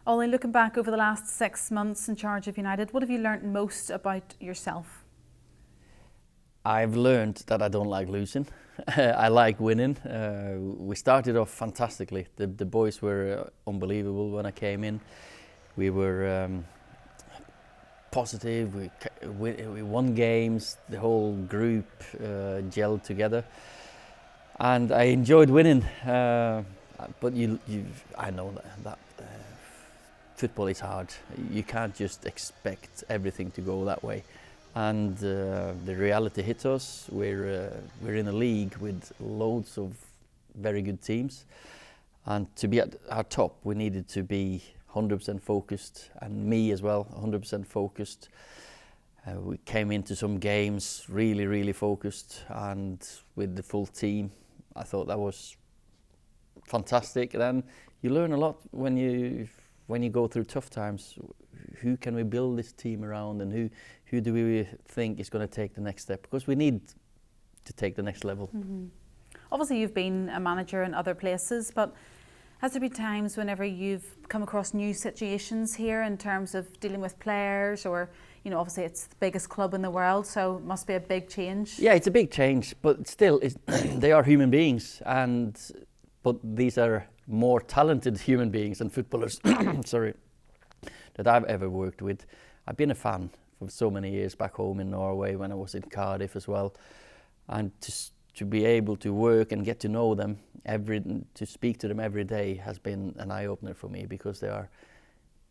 Ole, looking back over the last 6 months in charge of United, what have you learnt most about yourself? I've learned that I don't like losing. I like winning. We started off fantastically. The boys were unbelievable when I came in. We were positive. We won games. The whole group gelled together, and I enjoyed winning. But I know that football is hard. You can't just expect everything to go that way. And the reality hit us. We're in a league with loads of very good teams, and to be at our top, we needed to be 100% focused, and me as well, 100% focused. We came into some games really focused, and with the full team, I thought that was fantastic. Then you learn a lot when you go through tough times. Who can we build this team around, and who do we think is going to take the next step? Because we need to take the next level. Mm-hmm. Obviously, you've been a manager in other places, but has there been times whenever you've come across new situations here in terms of dealing with players, or, you know, obviously it's the biggest club in the world, so it must be a big change? Yeah, it's a big change, but still, they are human beings, but these are more talented human beings and footballers. Sorry. That I've ever worked with. I've been a fan for so many years back home in Norway when I was in Cardiff as well, and to be able to work and get to know them, to speak to them every day has been an eye-opener for me, because they are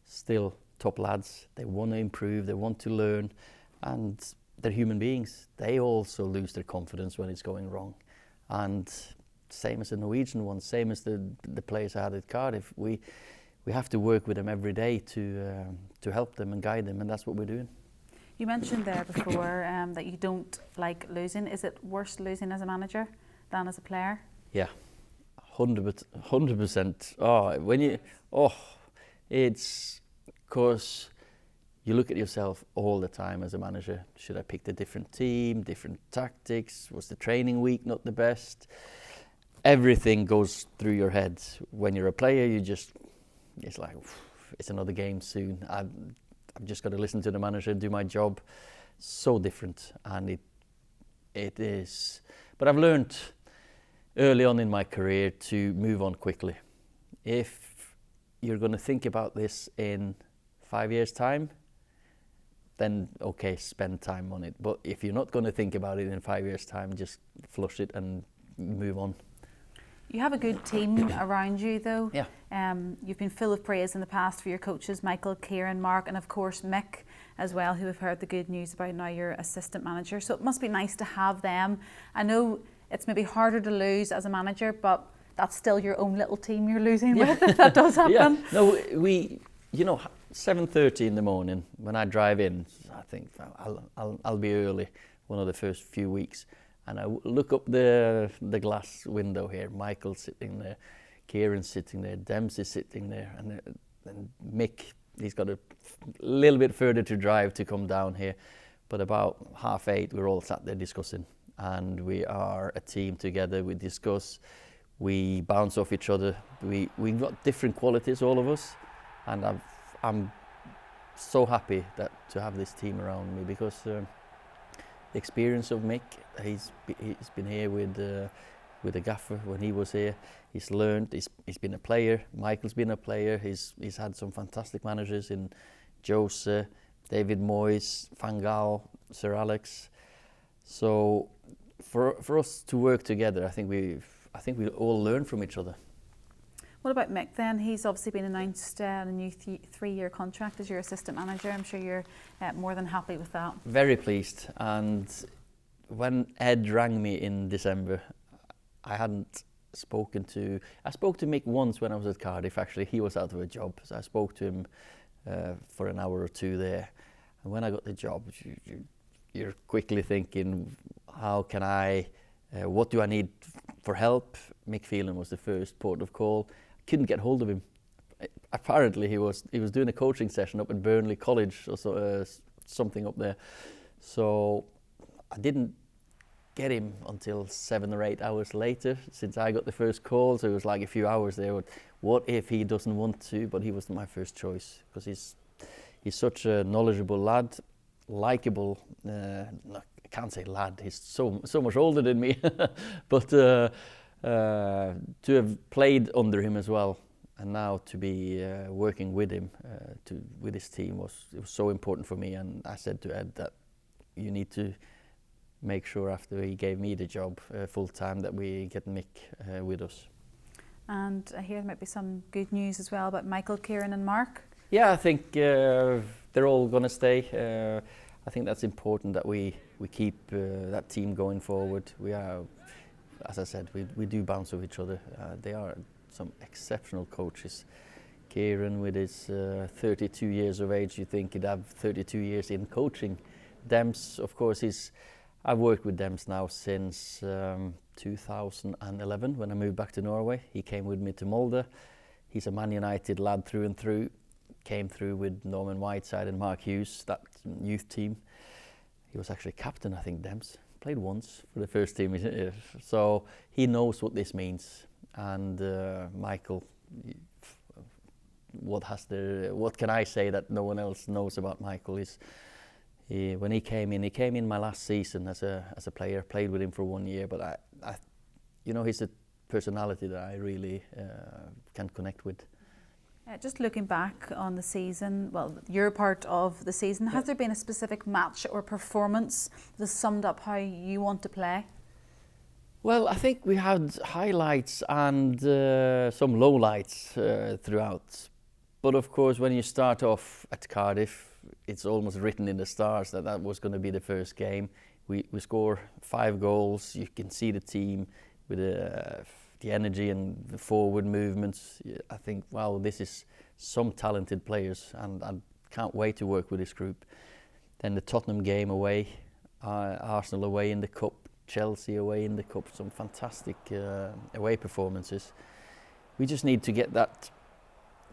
still top lads. They want to improve, they want to learn, and they're human beings. They also lose their confidence when it's going wrong, and same as the Norwegian ones, same as the players I had at Cardiff. We have to work with them every day to help them and guide them, and that's what we're doing. You mentioned there before that you don't like losing. Is it worse losing as a manager than as a player? Yeah, 100%. It's because you look at yourself all the time as a manager. Should I pick a different team, different tactics? Was the training week not the best? Everything goes through your head. When you're a player, it's like, it's another game soon. I've just got to listen to the manager, do my job. So different, and it is. But I've learned early on in my career to move on quickly. If you're going to think about this in 5 years' time, then okay, spend time on it. But if you're not going to think about it in 5 years' time, just flush it and move on. You have a good team around you, though. Yeah. You've been full of praise in the past for your coaches, Michael, Kieran, Mark, and of course Mick as well, who have heard the good news about now your assistant manager. So it must be nice to have them. I know it's maybe harder to lose as a manager, but that's still your own little team you're losing with, if that does happen. Yeah. No, 7:30 in the morning when I drive in, I think I'll be early one of the first few weeks. And I look up the glass window here. Michael's sitting there, Kieran's sitting there, Dempsey's sitting there, and Mick, he's got a little bit further to drive to come down here. But about 8:30, we're all sat there discussing, and we are a team together. We discuss, we bounce off each other. We've got different qualities, all of us, and I'm so happy to have this team around me, because the experience of Mick, he's been here with the gaffer when he was here. He's learned. He's been a player. Michael's been a player. He's had some fantastic managers in Jose, David Moyes, Van Gaal, Sir Alex. So for us to work together, I think we all learn from each other. What about Mick then? He's obviously been announced a new 3-year contract as your assistant manager. I'm sure you're more than happy with that. Very pleased. And when Ed rang me in December, I spoke to Mick once when I was at Cardiff. Actually, he was out of a job, so I spoke to him for an hour or two there. And when I got the job, you're quickly thinking, how can what do I need for help? Mick Phelan was the first port of call. Couldn't get hold of him. Apparently he was doing a coaching session up at Burnley College or something up there. So I didn't get him until 7 or 8 hours later, since I got the first call. So it was like a few hours there what if he doesn't want to? But he was my first choice because he's such a knowledgeable lad, likable. No, I can't say lad. He's so much older than me, but to have played under him as well, and now to be working with him, with his team was so important for me. And I said to Ed that you need to make sure after he gave me the job full time that we get Mick with us. And I hear there might be some good news as well about Michael, Kieran and Mark. Yeah, I think they're all going to stay. I think that's important that we keep that team going forward. We are, as I said, we do bounce with each other. They are some exceptional coaches. Kieran, with his 32 years of age, you think he'd have 32 years in coaching. Dems, of course, I've worked with Dems now since 2011 when I moved back to Norway. He came with me to Molde. He's a Man United lad through and through. Came through with Norman Whiteside and Mark Hughes, that youth team. He was actually captain, I think, Dems. Played once for the first team. So he knows what this means. And Michael, what can I say that no one else knows about Michael is when he came in my last season as a player, played with him for 1 year, but I he's a personality that I really can connect with. Just looking back on the season, well, your part of the season, has there been a specific match or performance that summed up how you want to play? Well, I think we had highlights and some lowlights throughout. But of course, when you start off at Cardiff, it's almost written in the stars that was going to be the first game. We score 5 goals. You can see the team with the energy and the forward movements. I think, wow, this is some talented players, and I can't wait to work with this group. Then the Tottenham game away, Arsenal away in the cup, Chelsea away in the cup, some fantastic away performances. We just need to get that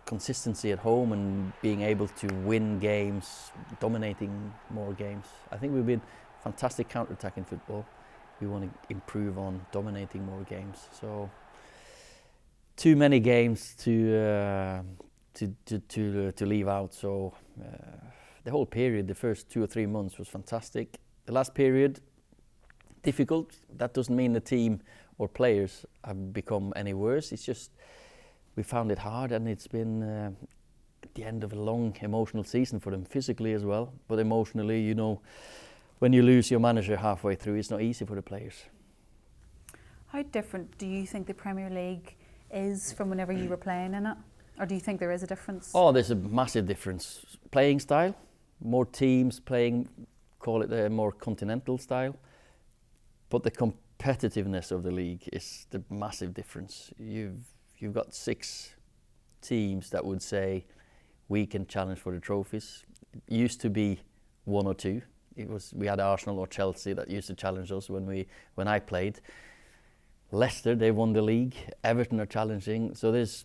consistency at home and being able to win games, dominating more games. I think we've been fantastic counter-attacking football. We want to improve on dominating more games. So too many games to leave out. So the whole period, the first 2 or 3 months was fantastic. The last period, difficult. That doesn't mean the team or players have become any worse. It's just we found it hard, and it's been the end of a long emotional season for them, physically as well. But emotionally, when you lose your manager halfway through, it's not easy for the players. How different do you think the Premier League is from whenever you were playing in it? Or do you think there is a difference? Oh, there's a massive difference. Playing style, more teams playing, call it a more continental style. But the competitiveness of the league is the massive difference. You've got 6 teams that would say we can challenge for the trophies. It used to be 1 or 2. We had Arsenal or Chelsea that used to challenge us when I played. Leicester, they won the league. Everton are challenging. So there's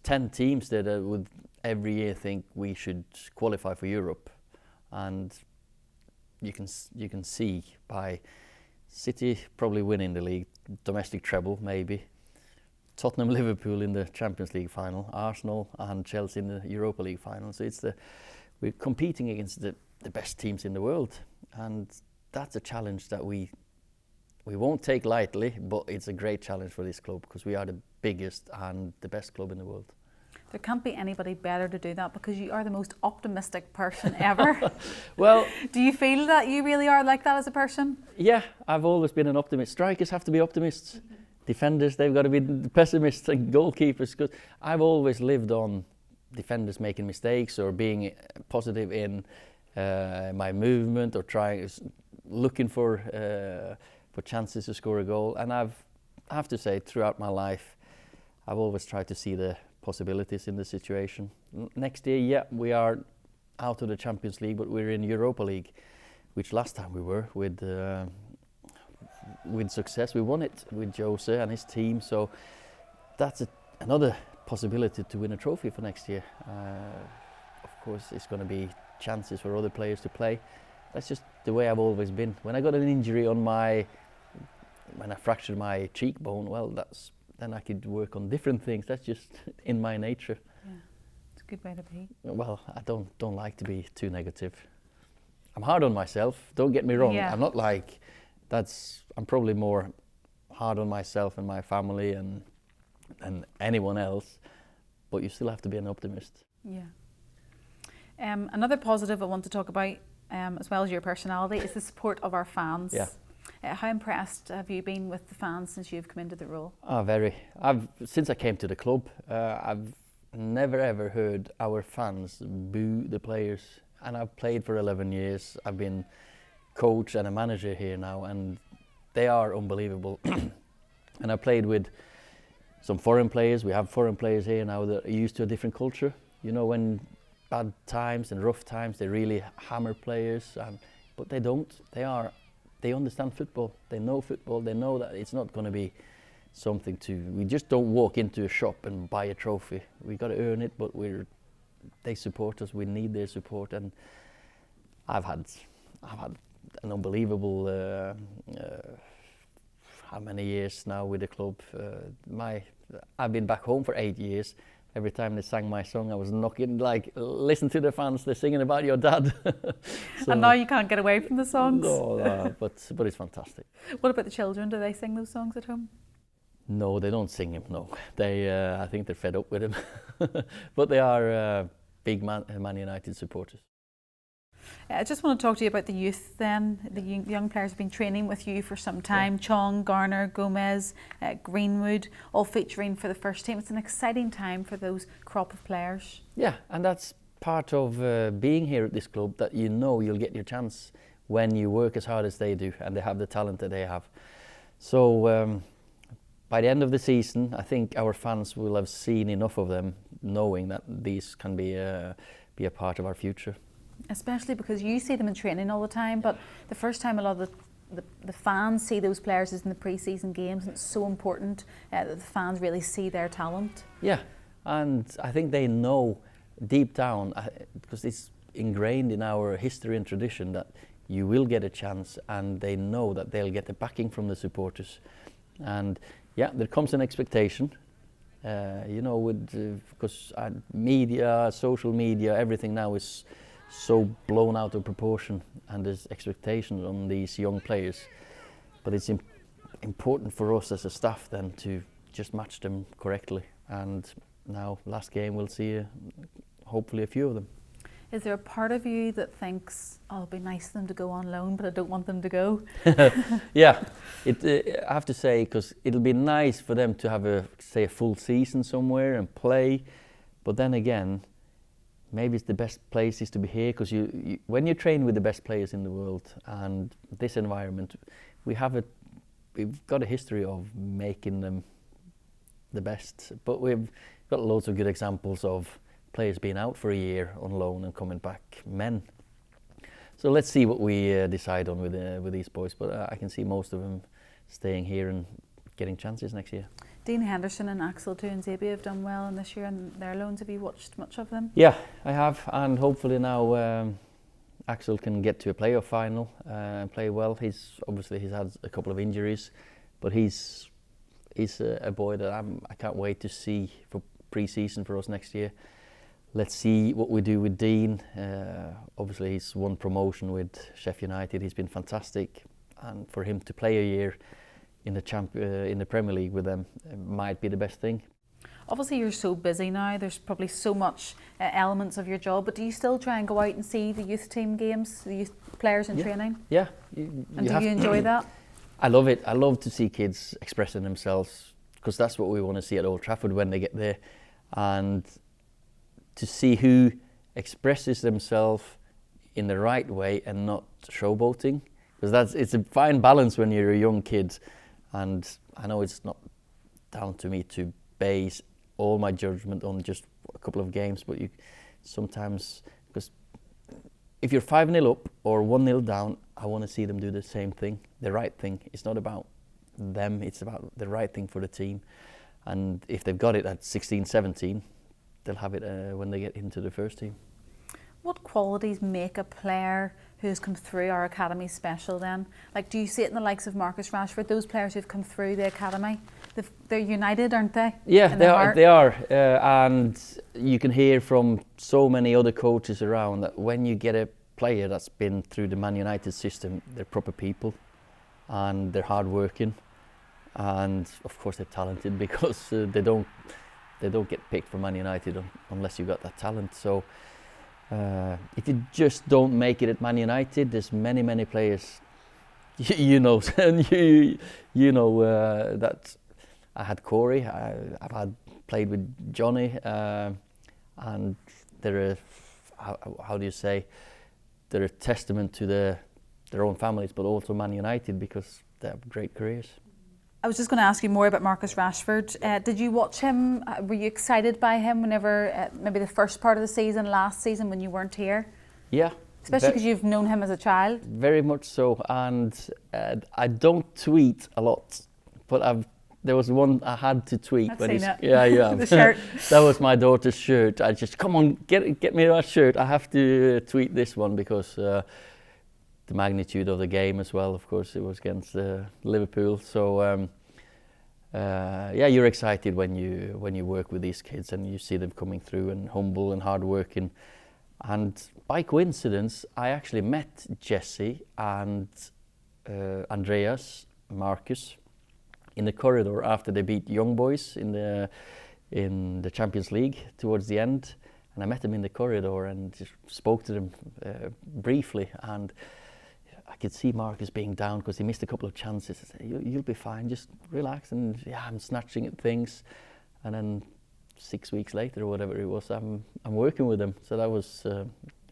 10 teams that would every year think we should qualify for Europe, and you can see by City probably winning the league, domestic treble maybe. Tottenham, Liverpool in the Champions League final, Arsenal and Chelsea in the Europa League final. So we're competing against the best teams in the world, and that's a challenge that we won't take lightly, but it's a great challenge for this club because we are the biggest and the best club in the world. There can't be anybody better to do that because you are the most optimistic person ever. Well, do you feel that you really are like that as a person? Yeah, I've always been an optimist. Strikers have to be optimists. Mm-hmm. Defenders, they've got to be pessimists, and goalkeepers. Cause I've always lived on defenders making mistakes or being positive in my movement or looking for chances to score a goal. And I have to say, throughout my life, I've always tried to see the possibilities in the situation. Next year, yeah, we are out of the Champions League, but we're in Europa League, which last time we were with success. We won it with Jose and his team, so that's another possibility to win a trophy for next year. Of course, it's going to be chances for other players to play. That's just the way I've always been. When I got an injury when I fractured my cheekbone, well, that's then I could work on different things. That's just in my nature. Yeah, it's a good way to be. Well, I don't like to be too negative. I'm hard on myself, don't get me wrong. Yeah. I'm not like, I'm probably more hard on myself and my family and anyone else, but you still have to be an optimist. Yeah. Another positive I want to talk about, as well as your personality, is the support of our fans. Yeah. How impressed have you been with the fans since you've come into the role? Oh, very. Since I came to the club, I've never ever heard our fans boo the players. And I've played for 11 years. I've been coach and a manager here now, and they are unbelievable. And I played with some foreign players. We have foreign players here now that are used to a different culture. You know, when bad times and rough times, they really hammer players, but they don't. They understand football. They know football. They know that it's not going to be something we just don't walk into a shop and buy a trophy. We got to earn it, but they support us. We need their support, and I've had an unbelievable how many years now with the club. I've been back home for 8 years. Every time they sang my song, I was knocking, like, listen to the fans, they're singing about your dad. So, and now you can't get away from the songs? No, but it's fantastic. What about the children? Do they sing those songs at home? No, they don't sing him, no. I think they're fed up with him. But they are big Man United supporters. I just want to talk to you about the youth then. The young players have been training with you for some time. Yeah. Chong, Garner, Gomez, Greenwood, all featuring for the first team. It's an exciting time for those crop of players. Yeah, and that's part of being here at this club, that you know you'll get your chance when you work as hard as they do and they have the talent that they have. So by the end of the season, I think our fans will have seen enough of them, knowing that these can be a part of our future. Especially because you see them in training all the time, but the first time a lot of the fans see those players is in the pre-season games, and it's so important that the fans really see their talent. Yeah, and I think they know deep down, because it's ingrained in our history and tradition, that you will get a chance, and they know that they'll get the backing from the supporters. And yeah, there comes an expectation, because media, social media, everything now is so blown out of proportion, and there's expectations on these young players. But it's important for us as a staff then to just match them correctly. And now, last game, we'll see hopefully a few of them. Is there a part of you that thinks, oh, it'd be nice for them to go on loan, but I don't want them to go? Yeah, I have to say, because it'll be nice for them to have a full season somewhere and play. But then again, maybe it's the best place is to be here, because when you train with the best players in the world and this environment, we've got a history of making them the best. But we've got loads of good examples of players being out for a year on loan and coming back, men. So let's see what we decide on with these boys. But I can see most of them staying here and getting chances next year. Dean Henderson and Axel Tuanzebe have done well in this year and their loans. Have you watched much of them? Yeah, I have, and hopefully now Axel can get to a playoff final and play well. He's had a couple of injuries, but he's a boy that I can't wait to see for pre-season for us next year. Let's see what we do with Dean. Obviously, he's won promotion with Sheffield United. He's been fantastic, and for him to play a year in the Premier League with them might be the best thing. Obviously, you're so busy now. There's probably so much elements of your job, but do you still try and go out and see the youth team games, the youth players in training? Yeah. And do you enjoy that? I love it. I love to see kids expressing themselves, because that's what we want to see at Old Trafford when they get there, and to see who expresses themselves in the right way and not showboating, because it's a fine balance when you're a young kid. And I know it's not down to me to base all my judgment on just a couple of games, but you sometimes, because if you're 5-0 up or 1-0 down, I want to see them do the same thing, the right thing. It's not about them, it's about the right thing for the team. And if they've got it at 16, 17, they'll have it when they get into the first team. What qualities make a player who's come through our academy special then? Like, do you see it in the likes of Marcus Rashford, those players who've come through the academy? They're united, aren't they? Yeah, In they their are. heart? They are, and you can hear from so many other coaches around that when you get a player that's been through the Man United system, they're proper people, and they're hardworking, and of course they're talented because they don't get picked for Man United unless you got that talent. So if you just don't make it at Man United, there's many players. You know, and you know that I had Corey. I've had played with Johnny, and they're how do you say? They're a testament to their own families, but also Man United because they have great careers. I was just going to ask you more about Marcus Rashford. Did you watch him? Were you excited by him whenever, maybe the first part of the season, last season when you weren't here? Yeah. Especially because you've known him as a child. Very much so, and I don't tweet a lot, but there was one I had to tweet. I've seen it. Yeah, you have. The shirt. That was my daughter's shirt. I just, come on, get me that shirt. I have to tweet this one because the magnitude of the game as well. Of course, it was against Liverpool. So yeah, you're excited when you work with these kids and you see them coming through and humble and hardworking. And by coincidence, I actually met Jesse and Andreas, Marcus, in the corridor after they beat Young Boys in the Champions League towards the end. And I met them in the corridor and just spoke to them briefly. And I could see Marcus being down because he missed a couple of chances. I said, you'll be fine, just relax. And yeah, I'm snatching at things. And then 6 weeks later or whatever it was, I'm working with them. So that was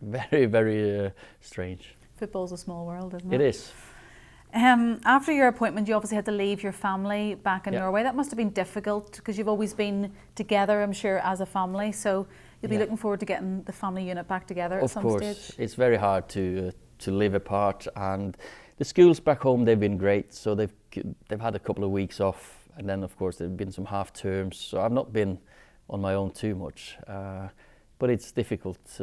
very strange. Football's a small world, isn't it? It is. After your appointment, you obviously had to leave your family back in Yeah. Norway. That must have been difficult because you've always been together, I'm sure, as a family. So you'll be Yeah. looking forward to getting the family unit back together at Of some course, stage. it's very hard to live apart, and the schools back home, they've been great. So they've had a couple of weeks off, and then of course there've been some half terms. So I've not been on my own too much, but it's difficult.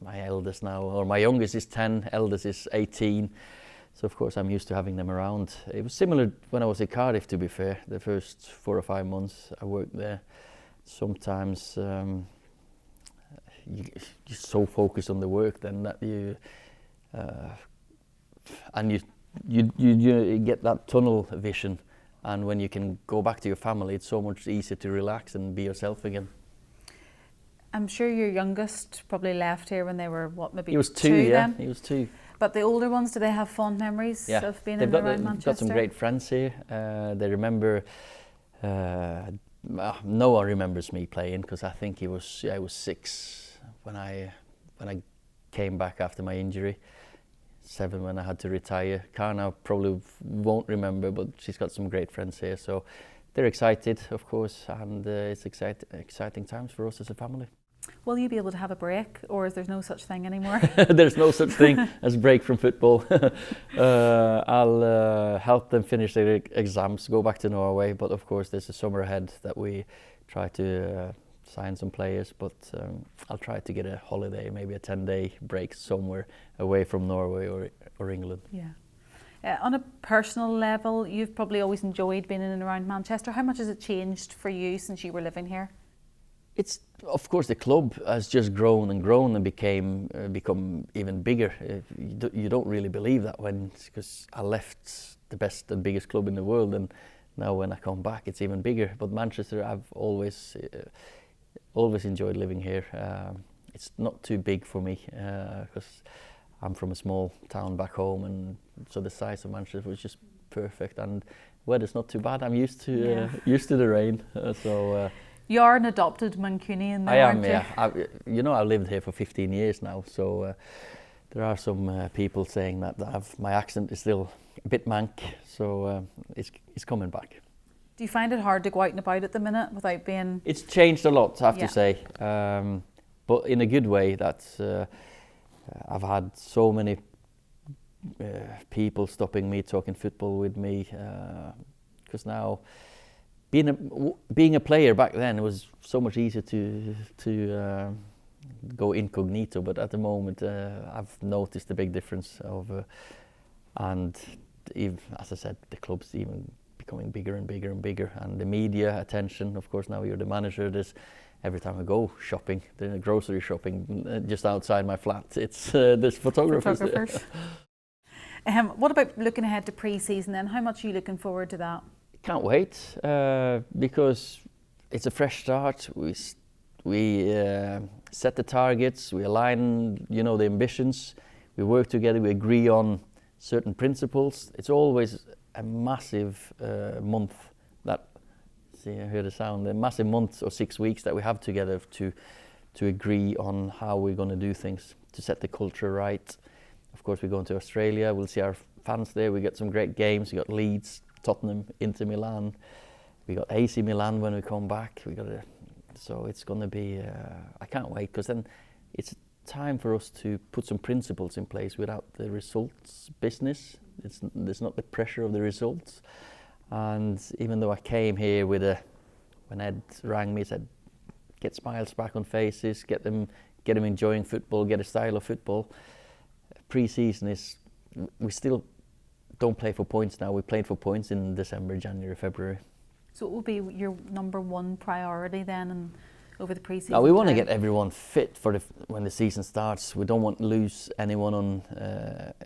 My eldest now, or my youngest is 10, eldest is 18. So of course I'm used to having them around. It was similar when I was in Cardiff, to be fair. The first 4 or 5 months I worked there. Sometimes you're so focused on the work then that you get that tunnel vision. And when you can go back to your family, it's so much easier to relax and be yourself again. I'm sure your youngest probably left here when they were, what, maybe He was two, yeah. then? He was 2. But the older ones, do they have fond memories of being in and around Manchester? They've got some great friends here. They remember, Noah remembers me playing because I think he was 6 when I came back after my injury. 7 when I had to retire. Karna probably won't remember, but she's got some great friends here. So they're excited, of course, and it's exciting times for us as a family. Will you be able to have a break, or is there no such thing anymore? There's no such thing as break from football. I'll help them finish their exams, go back to Norway, but of course there's a summer ahead that we try to sign some players, but I'll try to get a holiday, maybe a 10-day break somewhere away from Norway or England. Yeah. On a personal level, you've probably always enjoyed being in and around Manchester. How much has it changed for you since you were living here? It's, of course, the club has just grown and become even bigger. You don't really believe that because I left the best and biggest club in the world, and now when I come back, it's even bigger. But Manchester, I've always enjoyed living here. It's not too big for me because I'm from a small town back home, and so the size of Manchester was just perfect. And weather's not too bad. I'm used to the rain, so. You are an adopted Mancunian, I am, aren't you? yeah. I've lived here for 15 years now, so there are some people saying that my accent is still a bit Manc, so it's coming back. Do you find it hard to go out and about at the minute without being... It's changed a lot, I have to say, but in a good way. That's I've had so many people stopping me, talking football with me, because now... Being a player back then, it was so much easier to go incognito. But at the moment, I've noticed a big difference and as I said, the club's even becoming bigger and bigger and bigger. And the media attention, of course, now you're the manager. Every time I go shopping, the grocery shopping just outside my flat, it's there's photographers. What about looking ahead to pre-season then? How much are you looking forward to that? Can't wait, because it's a fresh start. We set the targets, we align, the ambitions, we work together, we agree on certain principles. It's always a massive month that, see, I hear the sound, a massive month or 6 weeks that we have together to agree on how we're going to do things, to set the culture right. Of course, we're going to Australia, we'll see our fans there, we get some great games, we got Leeds, Tottenham, Inter Milan, we got AC Milan when we come back, so it's going to be, I can't wait, because then it's time for us to put some principles in place without the results business. There's not the pressure of the results. And even though I came here when Ed rang me, said, get smiles back on faces, get them enjoying football, get a style of football. Pre-season we still don't play for points now. We played for points in December, January, February. So what will be your number one priority then and over the pre-season? Now we want to get everyone fit for when the season starts. We don't want to lose anyone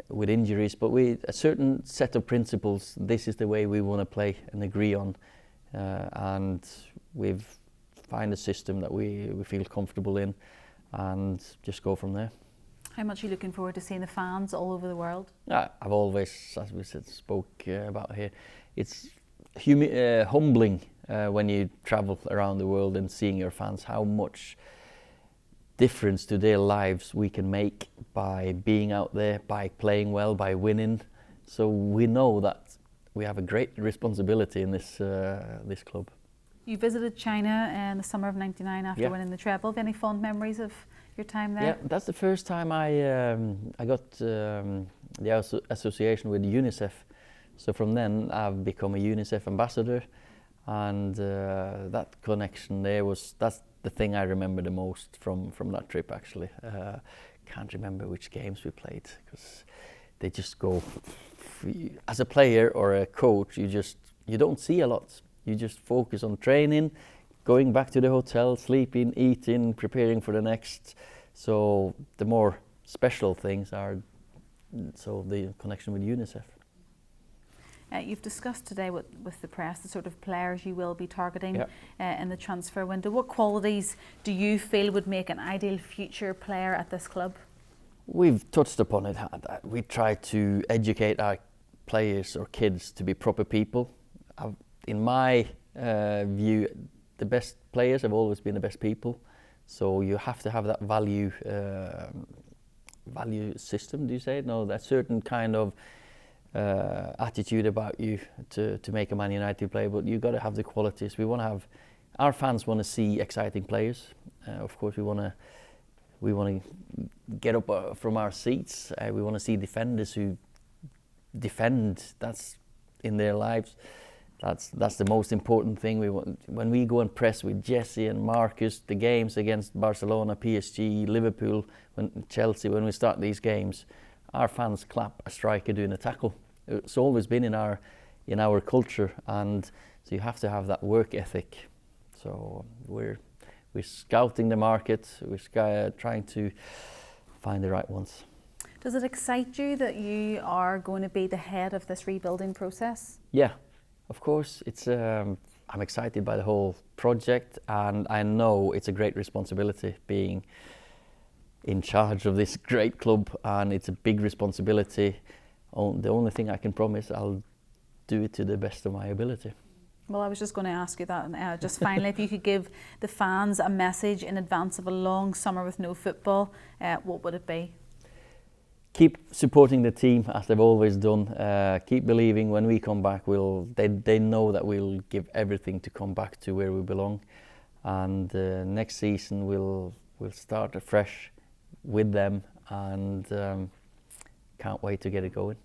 with injuries, but a certain set of principles. This is the way we want to play and agree on, and we've find a system that we feel comfortable in, and just go from there. How much are you looking forward to seeing the fans all over the world? I've always, as we spoke about here, it's humbling when you travel around the world and seeing your fans, how much difference to their lives we can make by being out there, by playing well, by winning. So we know that we have a great responsibility in this club. You visited China in the summer of '99 after winning the treble. Have any fond memories of your time there? Yeah, that's the first time I got the association with UNICEF. So from then I've become a UNICEF ambassador, and that connection there that's the thing I remember the most from that trip actually. Can't remember which games we played because they just go. As a player or a coach, you don't see a lot. You just focus on training, going back to the hotel, sleeping, eating, preparing for the next. So the more special things are the connection with UNICEF. You've discussed today with the press the sort of players you will be targeting in the transfer window. What qualities do you feel would make an ideal future player at this club? We've touched upon it. We try to educate our players or kids to be proper people. In my view, the best players have always been the best people. So you have to have that value system, do you say? No, that certain kind of attitude about you to make a Man United player, but you've got to have the qualities. Our fans want to see exciting players. Of course, we want to get up from our seats. We want to see defenders who defend. That's in their lives. That's the most important thing. When we go and press with Jesse and Marcus, the games against Barcelona, PSG, Liverpool, Chelsea, when we start these games, our fans clap a striker doing a tackle. It's always been in our culture, and so you have to have that work ethic. So we're scouting the market. We're trying to find the right ones. Does it excite you that you are going to be the head of this rebuilding process? Yeah. Of course, I'm excited by the whole project, and I know it's a great responsibility being in charge of this great club, and it's a big responsibility. The only thing I can promise, I'll do it to the best of my ability. Well, I was just going to ask you that. Just finally, if you could give the fans a message in advance of a long summer with no football, what would it be? Keep supporting the team as they've always done. Keep believing when we come back, they know that we'll give everything to come back to where we belong. And next season we'll start afresh with them, and can't wait to get it going.